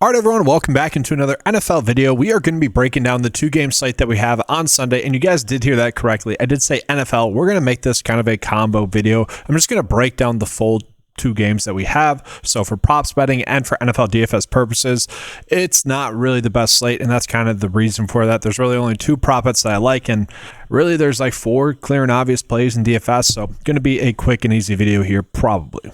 All right, everyone, welcome back into another NFL video. We are going to be breaking down the two-game slate that we have on Sunday, and you guys did hear that correctly. I did say NFL. We're going to make this kind of a combo video. I'm just going to break down the full two games that we have. So for props betting and for NFL DFS purposes, it's not really the best slate, and that's kind of the reason for that. There's really only two prop bets that I like, and really there's like four clear and obvious plays in DFS, so going to be a quick and easy video here, probably.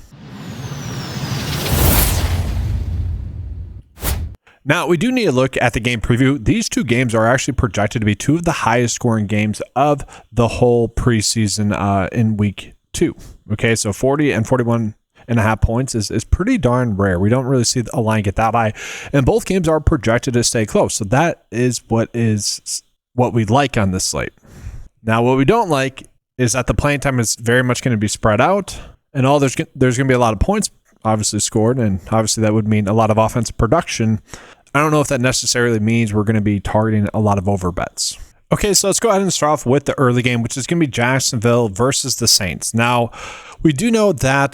Now, we do need to look at the game preview. These two games are actually projected to be two of the highest scoring games of the whole preseason in week 2. Okay, so 40 and 41.5 points is pretty darn rare. We don't really see a line get that high. And both games are projected to stay close. So that is what we like on this slate. Now, what we don't like is that the playing time is very much going to be spread out. And there's going to be a lot of points obviously scored. And obviously that would mean a lot of offensive production. I don't know if that necessarily means we're going to be targeting a lot of over bets. Okay, so let's go ahead and start off with the early game, which is going to be Jacksonville versus the Saints. Now, we do know that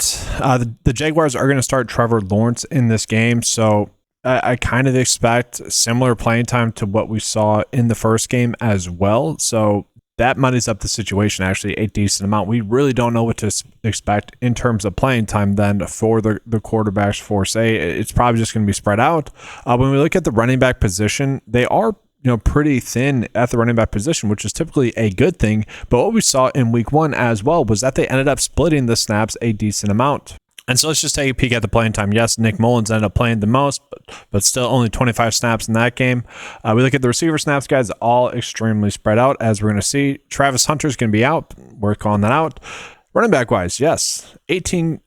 the Jaguars are going to start Trevor Lawrence in this game, so I kind of expect similar playing time to what we saw in the first game as well. So that muddies up the situation actually a decent amount. We really don't know what to expect in terms of playing time then for the quarterbacks for say. It's probably just going to be spread out. When we look at the running back position, they are pretty thin at the running back position, which is typically a good thing. But what we saw in week 1 as well was that they ended up splitting the snaps a decent amount. And so let's just take a peek at the playing time. Yes, Nick Mullins ended up playing the most, but still only 25 snaps in that game. We look at the receiver snaps, guys, all extremely spread out, as we're going to see. Travis Hunter's going to be out. We're calling that out. Running back-wise, yes, 18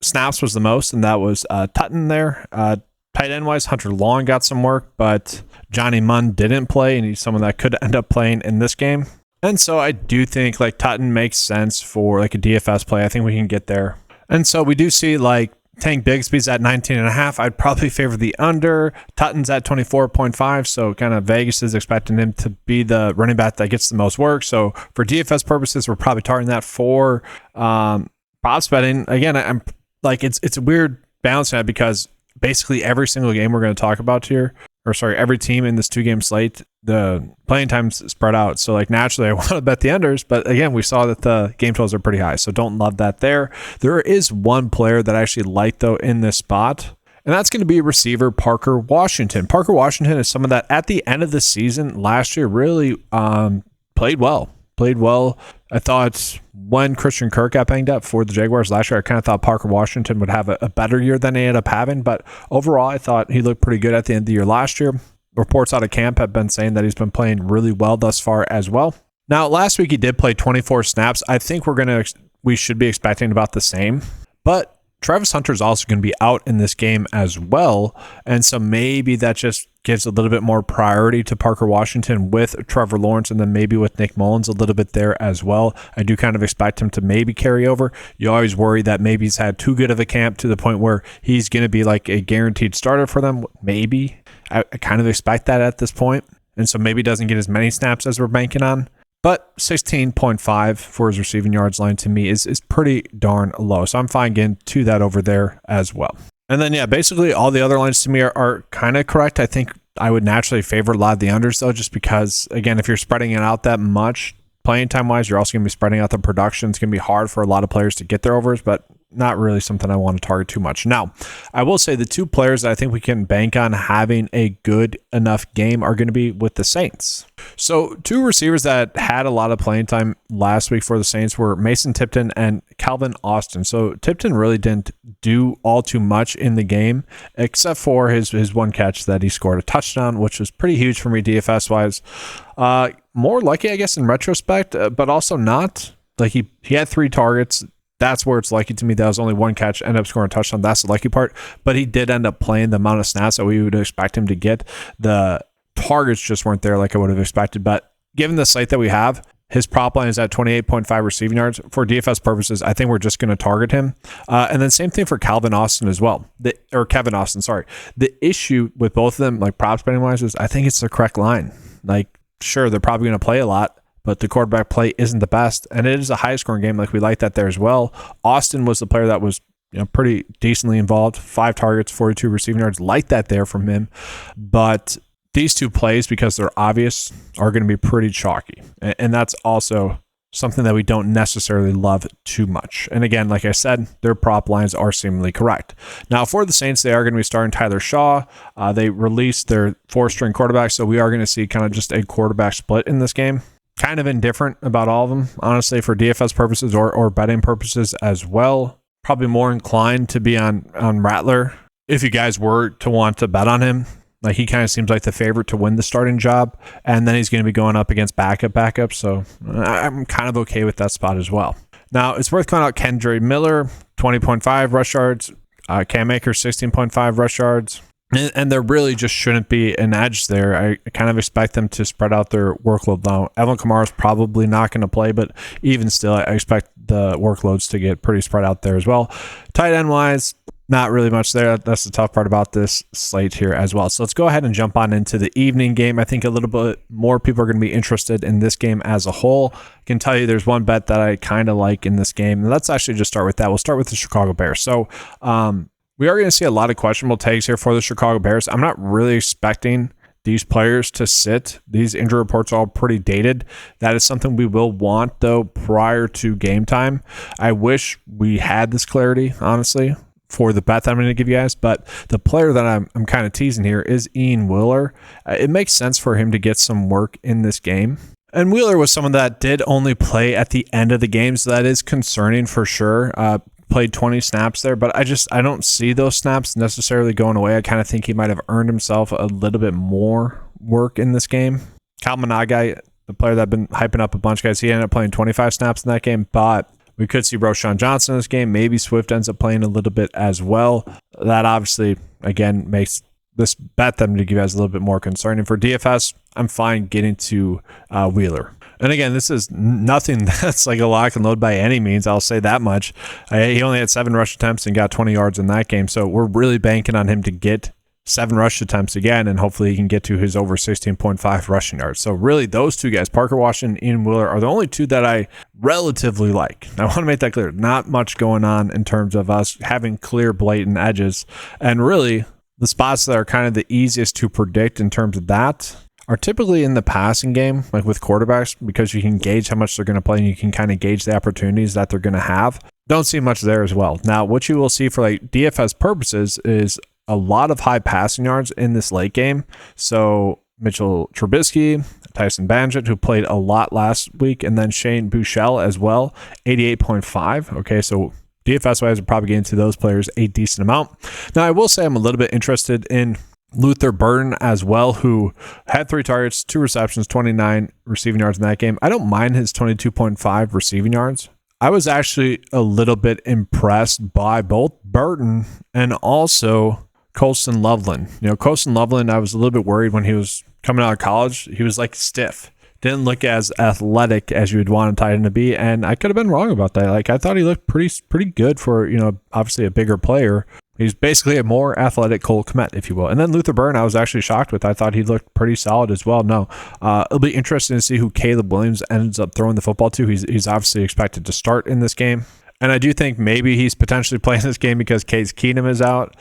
snaps was the most, and that was Tutton there. Tight end-wise, Hunter Long got some work, but Johnny Munn didn't play, and he's someone that could end up playing in this game. And so I do think like Tutton makes sense for like a DFS play. I think we can get there. And so we do see like Tank Bigsby's at 19.5. I'd probably favor the under. Tutton's at 24.5. So kind of Vegas is expecting him to be the running back that gets the most work. So for DFS purposes, we're probably targeting that for props betting. Again, I'm like, it's a weird balance now because basically every single game we're going to talk about here, every team in this 2-game slate, the playing time's spread out. So like naturally I want to bet the unders, but again, we saw that the game totals are pretty high. So don't love that there. There is one player that I actually like though in this spot, and that's going to be receiver Parker Washington. Parker Washington is someone that at the end of the season last year really played well. I thought when Christian Kirk got banged up for the Jaguars last year, I kind of thought Parker Washington would have a better year than he ended up having. But overall, I thought he looked pretty good at the end of the year last year. Reports out of camp have been saying that he's been playing really well thus far as well. Now, last week he did play 24 snaps. I think we should be expecting about the same. But Travis Hunter is also going to be out in this game as well. And so maybe that just gives a little bit more priority to Parker Washington with Trevor Lawrence, and then maybe with Nick Mullins a little bit there as well. I do kind of expect him to maybe carry over. You always worry that maybe he's had too good of a camp to the point where he's going to be like a guaranteed starter for them. Maybe. I kind of expect that at this point. And so maybe doesn't get as many snaps as we're banking on. But 16.5 for his receiving yards line to me is pretty darn low. So I'm fine getting to that over there as well. And then, yeah, basically all the other lines to me are kind of correct. I think I would naturally favor a lot of the unders, though, just because, again, if you're spreading it out that much, playing time-wise, you're also going to be spreading out the production. It's going to be hard for a lot of players to get their overs, but not really something I want to target too much. Now, I will say the two players that I think we can bank on having a good enough game are going to be with the Saints. So two receivers that had a lot of playing time last week for the Saints were Mason Tipton and Calvin Austin. So Tipton really didn't do all too much in the game, except for his one catch that he scored a touchdown, which was pretty huge for me DFS-wise. More lucky, I guess, in retrospect, but also not. Like he had 3 targets. That's where it's lucky to me. That was only one catch, ended up scoring a touchdown. That's the lucky part. But he did end up playing the amount of snaps that we would expect him to get. The targets just weren't there like I would have expected. But given the slate that we have, his prop line is at 28.5 receiving yards. For DFS purposes, I think we're just going to target him. And then same thing for Calvin Austin as well. Kevin Austin, sorry. The issue with both of them, like props betting wise, is I think it's the correct line. Like, sure, they're probably going to play a lot, but the quarterback play isn't the best. And it is a high scoring game. Like we like that there as well. Austin was the player that was pretty decently involved. 5 targets, 42 receiving yards, like that there from him. But these two plays, because they're obvious, are going to be pretty chalky. And that's also something that we don't necessarily love too much. And again, like I said, their prop lines are seemingly correct. Now, for the Saints, they are going to be starting Tyler Shaw. They released their 4-string quarterback, so we are going to see kind of just a quarterback split in this game. Kind of indifferent about all of them, honestly, for DFS purposes or betting purposes as well. Probably more inclined to be on Rattler if you guys were to want to bet on him. Like, he kind of seems like the favorite to win the starting job, and then he's going to be going up against backup. So I'm kind of okay with that spot as well. Now, it's worth calling out Kendra Miller, 20.5 rush yards, Cam Akers, 16.5 rush yards. And there really just shouldn't be an edge there. I kind of expect them to spread out their workload now. Evan Kamara's probably not going to play, but even still, I expect the workloads to get pretty spread out there as well. Tight end wise, not really much there. That's the tough part about this slate here as well. So let's go ahead and jump on into the evening game. I think a little bit more people are going to be interested in this game as a whole. I can tell you there's one bet that I kind of like in this game. Let's actually just start with that. We'll start with the Chicago Bears. So we are going to see a lot of questionable takes here for the Chicago Bears. I'm not really expecting these players to sit. These injury reports are all pretty dated. That is something we will want, though, prior to game time. I wish we had this clarity, honestly, for the bet that I'm going to give you guys, but the player that I'm kind of teasing here is Ian Wheeler. It makes sense for him to get some work in this game. And Wheeler was someone that did only play at the end of the game, so that is concerning for sure. Played 20 snaps there, but I don't see those snaps necessarily going away. I kind of think he might have earned himself a little bit more work in this game. Kyle Managai, the player that I've been hyping up a bunch, guys, he ended up playing 25 snaps in that game, but we could see Roshan Johnson in this game. Maybe Swift ends up playing a little bit as well. That obviously, again, makes this bet that I'm going to give you guys a little bit more concerning. For DFS, I'm fine getting to Wheeler. And again, this is nothing that's like a lock and load by any means. I'll say that much. He only had 7 rush attempts and got 20 yards in that game. So we're really banking on him to get 7 rush attempts again, and hopefully he can get to his over 16.5 rushing yards. So really, those two guys, Parker Washington and Ian Wheeler, are the only two that I relatively like. I want to make that clear. Not much going on in terms of us having clear, blatant edges. And really, the spots that are kind of the easiest to predict in terms of that are typically in the passing game, like with quarterbacks, because you can gauge how much they're going to play and you can kind of gauge the opportunities that they're going to have. Don't see much there as well. Now, what you will see for like DFS purposes is a lot of high passing yards in this late game. So Mitchell Trubisky, Tyson Bagent, who played a lot last week, and then Shane Buechele as well, 88.5. Okay, so DFS-wise, we're probably getting to those players a decent amount. Now, I will say I'm a little bit interested in Luther Burden as well, who had 3 targets, 2 receptions, 29 receiving yards in that game. I don't mind his 22.5 receiving yards. I was actually a little bit impressed by both Burton and also Colston Loveland. Colston Loveland, I was a little bit worried when he was coming out of college. He was like stiff. Didn't look as athletic as you would want a tight end to be, and I could have been wrong about that. Like, I thought he looked pretty good for, obviously a bigger player. He's basically a more athletic Cole Kmet, if you will. And then Luther Burden, I was actually shocked with. I thought he looked pretty solid as well. No, it'll be interesting to see who Caleb Williams ends up throwing the football to. He's obviously expected to start in this game. And I do think maybe he's potentially playing this game because Case Keenum is out.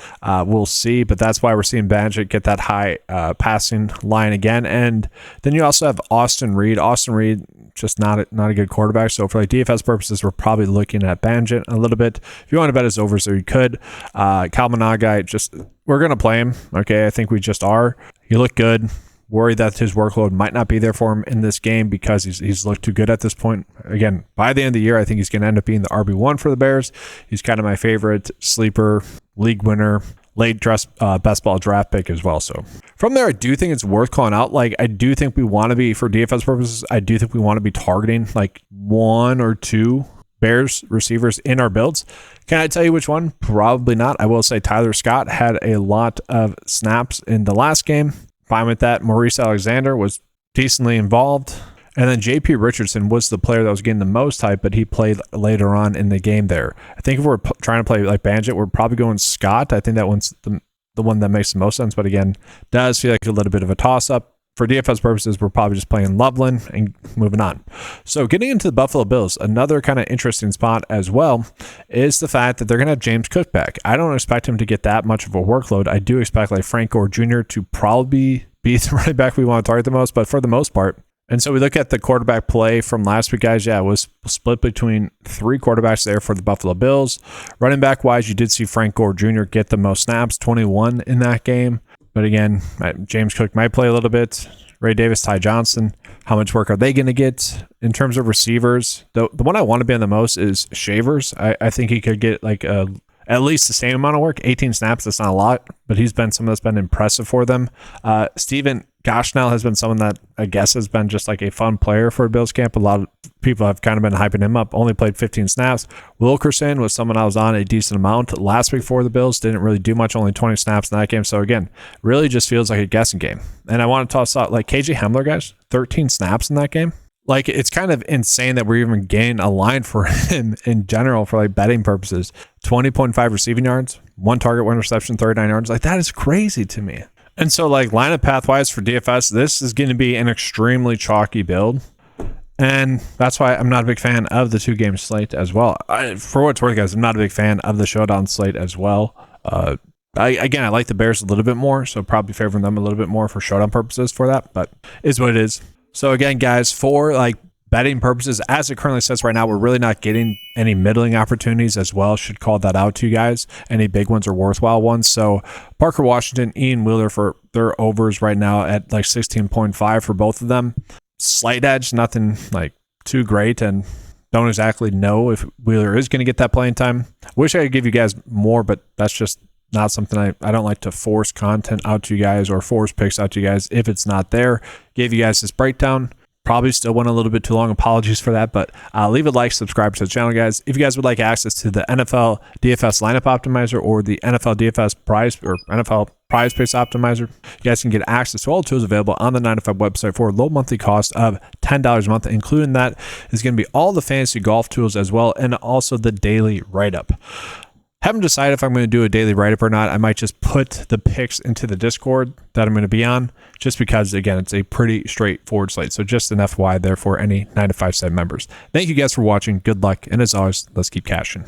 We'll see, but that's why we're seeing Bagent get that high passing line again. And then you also have Austin Reed. Austin Reed, just not a good quarterback. So for like DFS purposes, we're probably looking at Bagent a little bit. If you want to bet his overs there, you could. Kyle Managai, we're going to play him. Okay, I think we just are. He looked good. Worried that his workload might not be there for him in this game because he's looked too good at this point. Again, by the end of the year, I think he's going to end up being the RB1 for the Bears. He's kind of my favorite sleeper, league winner, late best ball draft pick as well. So from there, I do think it's worth calling out. Like, I do think we want to be, for DFS purposes, I do think we want to be targeting like 1 or 2 Bears receivers in our builds. Can I tell you which one? Probably not. I will say Tyler Scott had a lot of snaps in the last game. Fine with that. Maurice Alexander was decently involved. And then JP Richardson was the player that was getting the most hype, but he played later on in the game there. I think if we're trying to play like Bagent, we're probably going Scott. I think that one's the one that makes the most sense. But again, does feel like a little bit of a toss-up. for DFS purposes, we're probably just playing Loveland and moving on. So getting into the Buffalo Bills, another kind of interesting spot as well is the fact that they're going to have James Cook back. I don't expect him to get that much of a workload. I do expect like Frank Gore Jr. to probably be the running back we want to target the most, but for the most part. And so we look at the quarterback play from last week, guys. Yeah, it was split between 3 quarterbacks there for the Buffalo Bills. Running back wise, you did see Frank Gore Jr. get the most snaps, 21 in that game. But again, James Cook might play a little bit. Ray Davis, Ty Johnson, how much work are they going to get in terms of receivers? The one I want to be on the most is Shavers. I think he could get like at least the same amount of work. 18 snaps, that's not a lot, but he's been someone that's been impressive for them. Steven Goshnell has been someone that I guess has been just like a fun player for Bills camp. A lot of people have kind of been hyping him up. Only played 15 snaps. Wilkerson was someone I was on a decent amount last week for the Bills. Didn't really do much, only 20 snaps in that game. So again, really just feels like a guessing game. And I want to toss out like KJ Hamler, guys, 13 snaps in that game. Like, it's kind of insane that we're even getting a line for him in general for like betting purposes. 20.5 receiving yards, 1 target, 1 reception, 39 yards. Like, that is crazy to me. And so, like, lineup pathwise for DFS, this is going to be an extremely chalky build. And that's why I'm not a big fan of the 2-game slate as well. For what it's worth, guys, I'm not a big fan of the showdown slate as well. I like the Bears a little bit more, so probably favoring them a little bit more for showdown purposes for that, but is what it is. So again, guys, for like betting purposes, as it currently says right now, we're really not getting any middling opportunities as well. Should call that out to you guys. Any big ones or worthwhile ones. So Parker Washington, Ian Wheeler for their overs right now at like 16.5 for both of them. Slight edge, nothing like too great, and don't exactly know if Wheeler is going to get that playing time. Wish I could give you guys more, but that's just not something I don't like to force content out to you guys or force picks out to you guys if it's not there. Gave you guys this breakdown. Probably still went a little bit too long. Apologies for that, but leave a like, subscribe to the channel, guys. If you guys would like access to the NFL DFS lineup optimizer or the NFL DFS prize or NFL prize picks optimizer, you guys can get access to all the tools available on the 9to5 website for a low monthly cost of $10 a month. Including that is going to be all the fantasy golf tools as well, and also the daily write-up. Haven't decided if I'm going to do a daily write-up or not. I might just put the picks into the Discord that I'm going to be on, just because, again, it's a pretty straightforward slate. So just an FYI there for any 9to5 site members. Thank you guys for watching. Good luck. And as always, let's keep cashing.